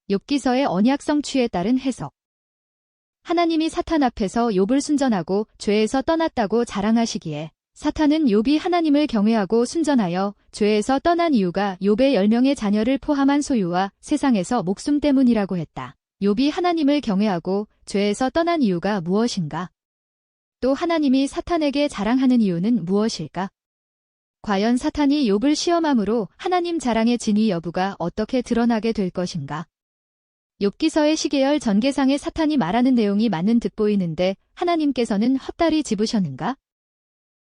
욥기서의 언약 성취에 따른 해석. 하나님이 사탄 앞에서 욥을 순전하고 죄에서 떠났다고 자랑하시기에 사탄은 욥이 하나님을 경외하고 순전하여 죄에서 떠난 이유가 욥의 10명의 자녀를 포함한 소유와 세상에서 목숨 때문이라고 했다. 욥이 하나님을 경외하고 죄에서 떠난 이유가 무엇인가? 또 하나님이 사탄에게 자랑하는 이유는 무엇일까? 과연 사탄이 욥을 시험함으로 하나님 자랑의 진위 여부가 어떻게 드러나게 될 것인가? 욥기서의 시계열 전개상에 사탄이 말하는 내용이 맞는 듯 보이는데 하나님께서는 헛다리 짚으셨는가?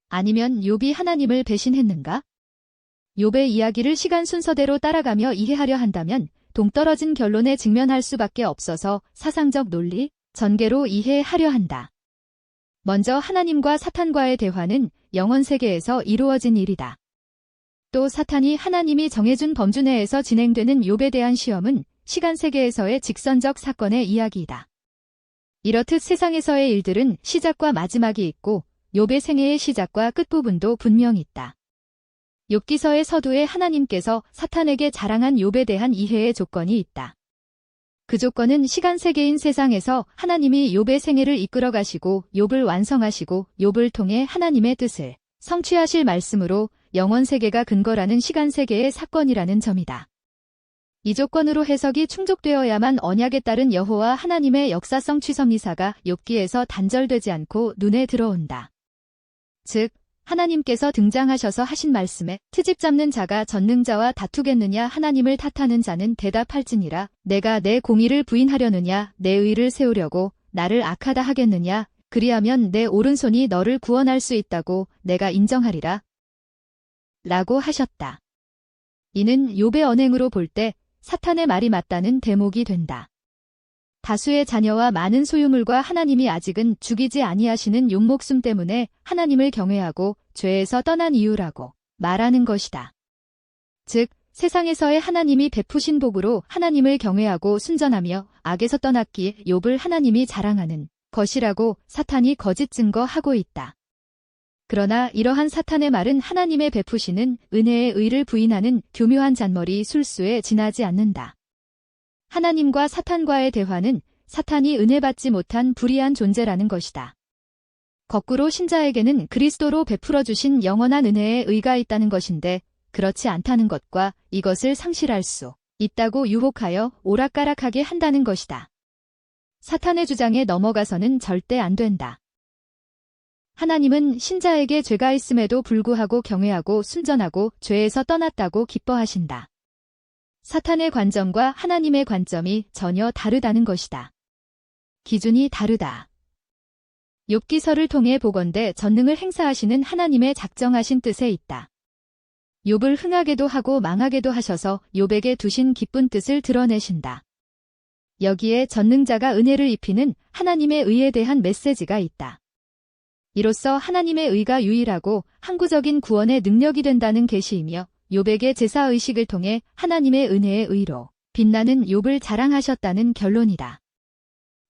아니면 욥이 하나님을 배신했는가? 욥의 이야기를 시간 순서대로 따라가며 이해하려 한다면 동떨어진 결론에 직면할 수밖에 없어서 사상적 논리, 전개로 이해하려 한다. 먼저 하나님과 사탄과의 대화는 영원 세계에서 이루어진 일이다. 또 사탄이 하나님이 정해준 범주 내에서 진행되는 욥에 대한 시험은 시간 세계에서의 직선적 사건의 이야기이다. 이렇듯 세상에서의 일들은 시작과 마지막이 있고 욥의 생애의 시작과 끝부분도 분명히 있다. 욥기서의 서두에 하나님께서 사탄에게 자랑한 욥에 대한 이해의 조건이 있다. 그 조건은 시간 세계인 세상에서 하나님이 욥의 생애를 이끌어 가시고 욥을 완성하시고 욥을 통해 하나님의 뜻을 성취하실 말씀으로 영원 세계가 근거라는 시간 세계의 사건이라는 점이다. 이 조건으로 해석이 충족되어야만 언약에 따른 여호와 하나님의 역사성 취섭리사가 욥기에서 단절되지 않고 눈에 들어온다. 즉, 하나님께서 등장하셔서 하신 말씀에 트집 잡는 자가 전능자와 다투겠느냐 하나님을 탓하는 자는 대답할지니라 내가 내 공의를 부인하려느냐 내 의를 세우려고 나를 악하다 하겠느냐 그리하면 내 오른손이 너를 구원할 수 있다고 내가 인정하리라 라고 하셨다. 이는 욥의 언행으로 볼 때 사탄의 말이 맞다는 대목이 된다. 다수의 자녀와 많은 소유물과 하나님이 아직은 죽이지 아니하시는 욥 목숨 때문에 하나님을 경외하고 죄에서 떠난 이유라고 말하는 것이다. 즉, 세상에서의 하나님이 베푸신 복으로 하나님을 경외하고 순전하며 악에서 떠났기에 욥을 하나님이 자랑하는 것이라고 사탄이 거짓 증거하고 있다. 그러나 이러한 사탄의 말은 하나님의 베푸시는 은혜의 의를 부인하는 교묘한 잔머리 술수에 지나지 않는다. 하나님과 사탄과의 대화는 사탄이 은혜 받지 못한 불의한 존재라는 것이다. 거꾸로 신자에게는 그리스도로 베풀어 주신 영원한 은혜의 의가 있다는 것인데 그렇지 않다는 것과 이것을 상실할 수 있다고 유혹하여 오락가락하게 한다는 것이다. 사탄의 주장에 넘어가서는 절대 안 된다. 하나님은 신자에게 죄가 있음에도 불구하고 경외하고 순전하고 죄에서 떠났다고 기뻐하신다. 사탄의 관점과 하나님의 관점이 전혀 다르다는 것이다. 기준이 다르다. 욥기서를 통해 보건대 전능을 행사하시는 하나님의 작정하신 뜻에 있다. 욥을 흥하게도 하고 망하게도 하셔서 욥에게 두신 기쁜 뜻을 드러내신다. 여기에 전능자가 은혜를 입히는 하나님의 의에 대한 메시지가 있다. 이로써 하나님의 의가 유일하고 항구적인 구원의 능력이 된다는 계시이며 욥에게 제사의식을 통해 하나님의 은혜의 의로 빛나는 욥을 자랑하셨다는 결론이다.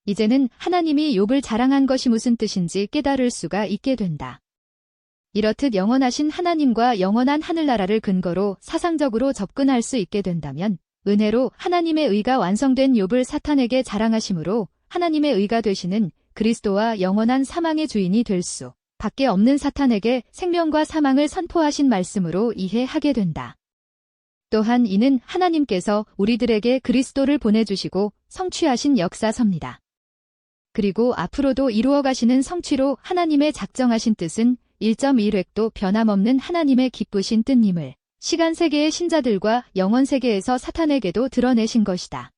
이제는 하나님이 욥을 자랑한 것이 무슨 뜻인지 깨달을 수가 있게 된다. 이렇듯 영원하신 하나님과 영원한 하늘나라를 근거로 사상적으로 접근할 수 있게 된다면 은혜로 하나님의 의가 완성된 욥을 사탄에게 자랑하심으로 하나님의 의가 되시는 그리스도와 영원한 사망의 주인이 될 수 밖에 없는 사탄에게 생명과 사망을 선포하신 말씀으로 이해하게 된다. 또한 이는 하나님께서 우리들에게 그리스도를 보내주시고 성취하신 역사섭니다. 그리고 앞으로도 이루어가시는 성취로 하나님의 작정하신 뜻은 1.1획도 변함없는 하나님의 기쁘신 뜻임을 시간 세계의 신자들과 영원 세계에서 사탄에게도 드러내신 것이다.